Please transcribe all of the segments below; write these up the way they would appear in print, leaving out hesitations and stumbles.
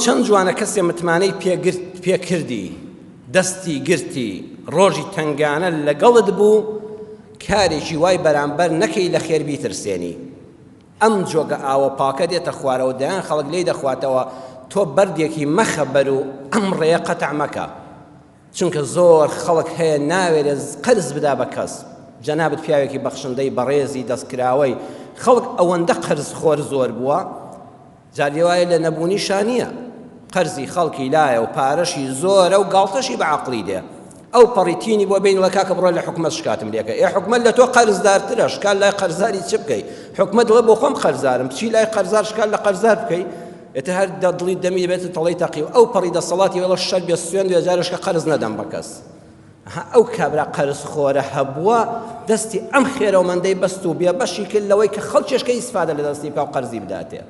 چەند جوانە کەسێ متمانەی پێکردی دەستی گرتی ڕۆژی تنگانە لەگەڵت بوو کارێکی وای بەرامبەر نەکەی لە خێر بیترسێنی ئەم جۆگە ئاوە پاکە دێتە خوارەوە دەیان خەڵک لێی دەخواتەوە تۆ بەردێکی مەخەبەر و ئەم ڕێیە قەتع مەکە چونکە زۆر خەڵک هەیە ناوێرە قەرز بدا بە کەس جەنابەت پیاوێکی بەخشندەی بەڕێزی دەستکراوەی خەڵک ئەوەندە قەرز خۆر زۆر بووە جارێ وایە لە نەبوونی شانیە قەرزی خەڵکی لایە و پارەشی زۆرە و گاڵتەشی بە عەقڵی دێ ئەو پەڕیتینی بۆ بین وەکا کە بڕۆ لە حکومەت شکاتم لێکە حکومەت لە تۆ قەرزدارترە شکال لای قەرزاری چ بکەی حکومەت دڵێ بۆ خۆم قەرزارم چی لای قەرزار شکال لە قەرزار بکەی ئێتە هەر دڵی دەمی دەبێت تەڵەی تەقی ئەو پەڕی دەسەڵاتی وێڵە شەر بێ سوێن دوێجارش کە قەرز نەدەم بە کەس ئەو کابرا قەرز خۆرە هەبووە دەستی ئەم خێرەومەندەی بەست و بێ بەشی کرد لەوەی کە خەڵکێشکە ئیسفادە لە دەستی پێ و قەرزی بداتێ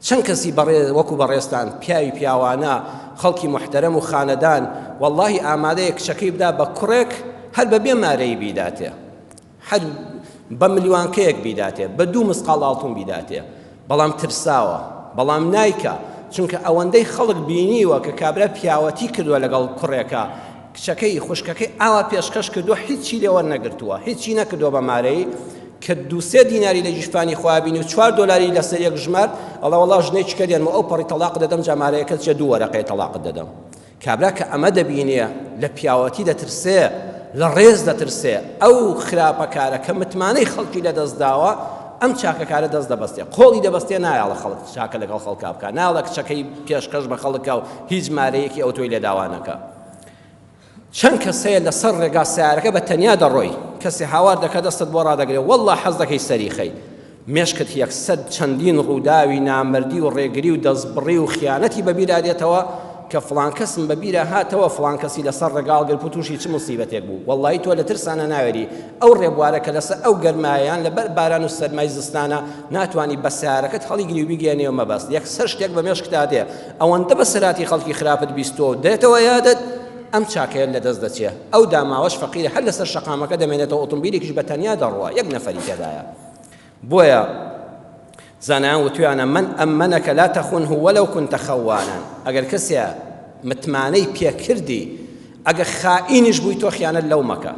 چەند کەسی وەکو بەڕێستان پیاوی پیاوانە خەڵکی محتەرەم و خانەدان واللهی ئامادەیە کچەکەی بدا بە کوڕێک هەر بە بێ مارەی بیداتێ هەر بە ملیوانکەیەک بیداتێ بە 2 مسقال ئاڵتون بیداتێ بەڵام ترساوە بەڵام نایکە چونکە ئەوەندەی خەڵک بینیوە کە کابرا پیاوەتی کردووە لەگەڵ کوڕێکە کچەکەی خوشکەکەی ئاوا پێشکەش کردووە هیچی لێ وەرنەگرتووە هیچی نەکردووە بە مارەی کە 2-3 دیناری لە جیشپانی خوابینی و 4 دلاری لەسەر یەک ژمار ئەڵێ وەڵا ژنەی چکە دێنمە ئەو پەڕی تەلاق دەدەم جامارەیەکە چێ 2 وەرەقەی تەلاقت دەدەم کابرا کە ئەمە دەبینێ لە پیاوەتی دەترسێ لە ڕێز دەترسێ ئەو خراپەکارە کە متمانەی خەڵکی لە دەستداوە ئەم چاکەکارە دەست دەبەستێ قۆڵی دەبەستێ نایاڵە خەڵک چاکە لەگەڵ خەڵکا بکە ناڵە کچەکەی پێشکەش بە خەڵکە و هیچ مارەیەکی ئەو تۆی لێداوانەکە چەند کەسەیە لەسەر ڕێگا سیارەکە بە تەنیا دەڕۆی کەسی هاوار دەکە دەستت بۆ ڕادەگرێ وەڵڵا حەز دەکەی سەریخەی مێشکت یەکسەد چەندین ڕووداوی نامردی و ڕێگری و دەستبڕی و خیانەتی بەبیرادێتەوە کە فڵان کەسم بەبیرە هاتەوە فڵان کەسی لەسەر ڕێگاڵ گرت و تووشی چ مصیبەتێک بوو وەڵڵی تۆ لە ترسانە ناوێری ئەو ڕێبوارە کە لەسەر ئەو گەرمایان لەبەر باران و سەرمای زستانە ناتوانی بە سیارەکەت هەڵیگری و بیگەێنێەوە مەبەست یەکسەر شتێک بە مێشکتا دێ ئەوەندە بە سەراتی خەڵکی خراپت بیستۆ دێتەوە یادت ئەم چاکەیە لە دەست دەچێ ئەو داماوەش فەقیرە هەر لەسەر شەقامەکە دەمێنێتەوە ئۆتۆمبیلێکیش بە تەنیا دەڕوە یەک نەفەری تێدایە بۆیە زانایان وتویانە من ئەمەنەکە لا تەخونه وەلەو کونتە خەوانان ئەگەر کەسێ متمانەی پێکردی ئەگەر خائینیش بووی تۆ خیانەت لەو مەکە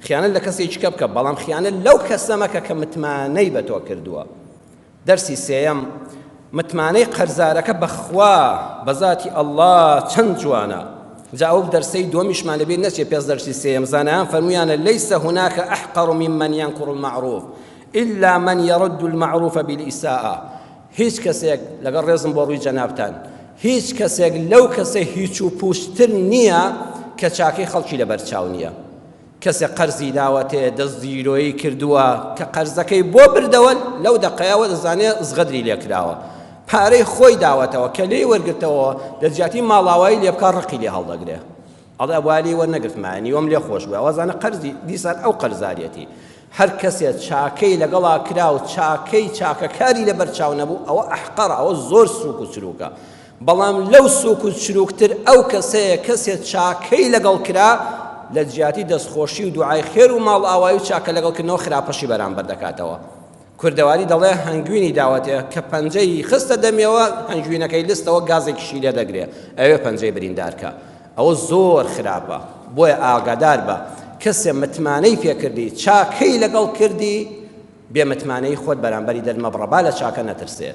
خیانەت لە کەسێکی کە بکە بەڵام خیانەت لەو کەسە مەکە کە متمانەی بە تۆ کردووە دەرسی سێیەم متمانەی قەرزارەکە بەخوا بەذاتی ئەڵڵا چەند جوانە جا ئەو دەرسەی دووەمیشمان لەبیر نەچێ پێش دەرسی سێیەم زانایان فەرموویانە لەیسە هوناکە ئەحقەڕ ممن ينكر المعروف إلا من يرد المعروف بالإساءة هیچ کەسێک لەگەڵ ڕێزم بۆ ڕووی جەنابتان هیچ کەسێک لەو کەسە هیچ و پوشتر نییە کە چاکەی خەڵکی لەبەرچاو نییە کەسێک قەرزی داوەتێ دەستگیرۆیی کردووە کە قەرزەکەی بۆ بردەوە لەو دەقەیەوە دەزانێت زغەدری لێکراوە پارەی خۆی داوەتەوە کە لێی وەرگرتەوە دەجاتی ماڵاوایی لێ بکە ڕقی لێ هەڵدەگرێ ئەڵێ ئەووالی وەرنەگرتمانی وەم لێ خۆش بووە ئەوەزانە قەرزی دیسان ئەو قەرزاریەتی هەر کەسێک چاکەی لەگەڵا کرا و چاکەی چاکەکاری لەبەرچاو نەبوو ئەوە ئەحقەرە ئەوە زۆر سووک و چروکە بەڵام لەو سووک و چروکتر ئەو کەسەیە کەسێک چاکەی لەگەڵ کرا لە جیاتی دەستخۆشی و دوعای خێر و ماڵ ئاوایی و چاکە لەگەڵکردنەوە خراپەشی بەرامبەر دەکاتەوە کوردەواری دەڵێ هەنگوینی داوەتێ کە پەنجەی خستە دەمێەوە هەنگوینەکەی لستەوە گازێکیشی لێ دەگرێ ئەوێ پەنجەی بریندارکە ئەوە زۆر خراپە بۆیە ئاگادار بە کەسێ متمانەی پێکردی چاکەی لەگەڵ کردی بێ متمانەی خۆت بەرامبەری دەرمەبڕەبا لە چاکە نەترسێ